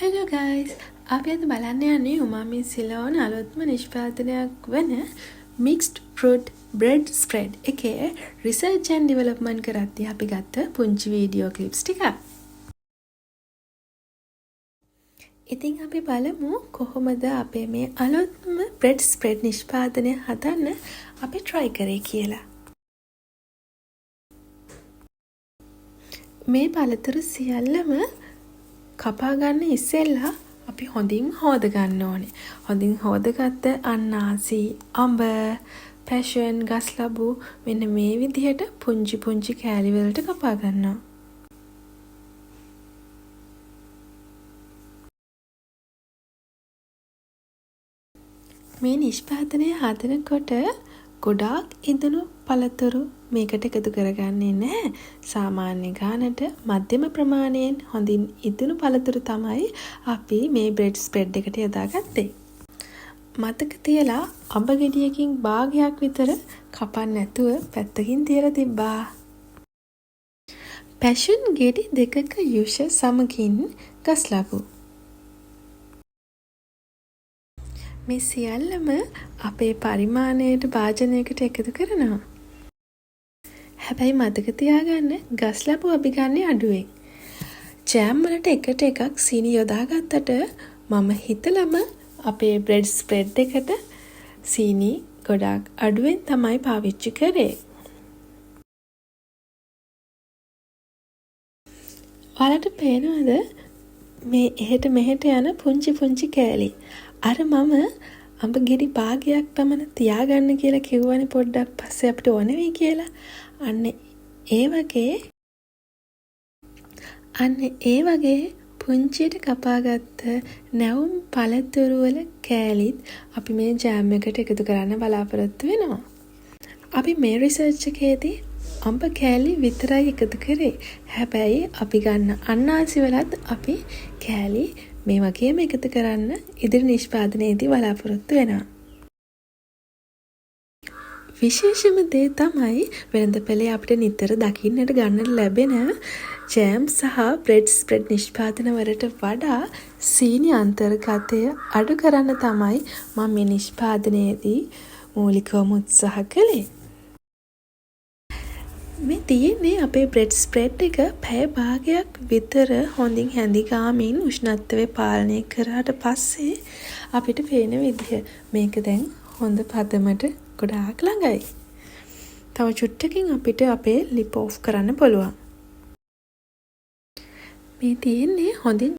Hello guys! අපි අද බලන්න යන්නේ උමාමි සිලෝන් අලුත්ම නිෂ්පාදනයක් වන mixed fruit bread spread එකේ research and development කරද්දී අපි ගත්ත පුංචි වීඩියෝ ක්ලිප්ස් ටිකක්. ඉතින් අපි බලමු කොහොමද අපේ මේ අලුත්ම bread spread නිෂ්පාදනය හදන්න අපි try කරේ කියලා. මේ පළතුරු සියල්ලම කපා ගන්න ඉස්සෙල්ලා අපි හොඳින් හොද ගන්න ඕනේ. හොඳින් හොදගත්ත අන්නාසි, අඹ, පැෂන්, ගස්ලබු මෙන්න මේ විදිහට පුංචි පුංචි කෑලි වලට කපා ගන්නවා. මේ නිෂ්පාදනය හදනකොට ගොඩාක් ඉදුණු පළතුරු මේකට එකතු කරගන්නේ නැහැ. සාමාන්‍ය ගානට මධ්‍යම ප්‍රමාණයෙන් හොඳින් ඉදුණු පළතුරු තමයි අපි මේ බ්‍රෙඩ් ස්ප්‍රෙඩ් එකට යොදාගත්තේ. මතක තියලා අඹ ගෙඩියකින් භාගයක් විතර කපන්න නැතුව පැත්තකින් තියලා තිබ්බා. පැෂන් ගෙඩි දෙකක යුෂ සමගින් ගස්ලබු. මේ සියල්ලම අපේ පරිමාණයට භාජනයකට එකතු කරනවා. හැබැයි මතක තියාගන්න ගස්ලබු අපි ගන්නේ අඩුවෙන්. ජෑම් වලට එකට එකක් සීනි යොදාගත්තට මම හිතලම අපේ බ්‍රෙඩ් ස්ප්‍රෙඩ් එකට සීනි ගොඩාක් අඩුවෙන් තමයි පාවිච්චි කරේ. ඔයාලට පේනවද මේ එහෙට මෙහෙට යන පුංචි පුංචි කෑලි? අර මම අඹ ගෙඩි භාගයක් පමණ තියාගන්න කියලා කිව්වනේ පොඩ්ඩක් පස්සේ අපිට ඕන වෙයි කියලා. අන්න ඒ වගේ පුංචියට කපාගත්ත නැවුම් පළතුරු වල කෑලිත් අපි මේ ජෑම් එකට එකතු කරන්න බලාපොරොත්තු වෙනවා. අපි මේ රිසර්ච් එකේදී අඹ කෑලි විතරයි එකතු කරේ. හැබැයි අපි ගන්න අන්නාසි වලත් අපි කෑලි මේ වගේම එකතු කරන්න ඉදිරි නිෂ්පාදනයේදී බලාපොරොත්තු වෙනවා. විශේෂම දේ තමයි වෙළඳපොලේ අපිට නිතර දකින්නට ගන්නට ලැබෙන ජෑම් සහ බ්‍රෙඩ් ස්ප්‍රෙඩ් නිෂ්පාදන වලට වඩා සීනි අන්තර්ගතය අඩු කරන්න තමයි මම මේ නිෂ්පාදනයේදී මූලිකවම උත්සාහ කළේ. මේ තියෙන්නේ අපේ බ්‍රෙඩ් ස්ප්‍රෙඩ් එක පැය භාගයක් විතර හොඳින් හැඳි ගාමින් උෂ්ණත්වය පාලනය කරාට පස්සේ අපිට පේන විදිහ මේක දැන් හොඳ පදමට ගොඩාක් ළඟයි. තව චුට්ටකින් අපිට අපේ ලිප් ඔෆ් කරන්න පුළුවන්. මේ තියෙන්නේ හොඳින්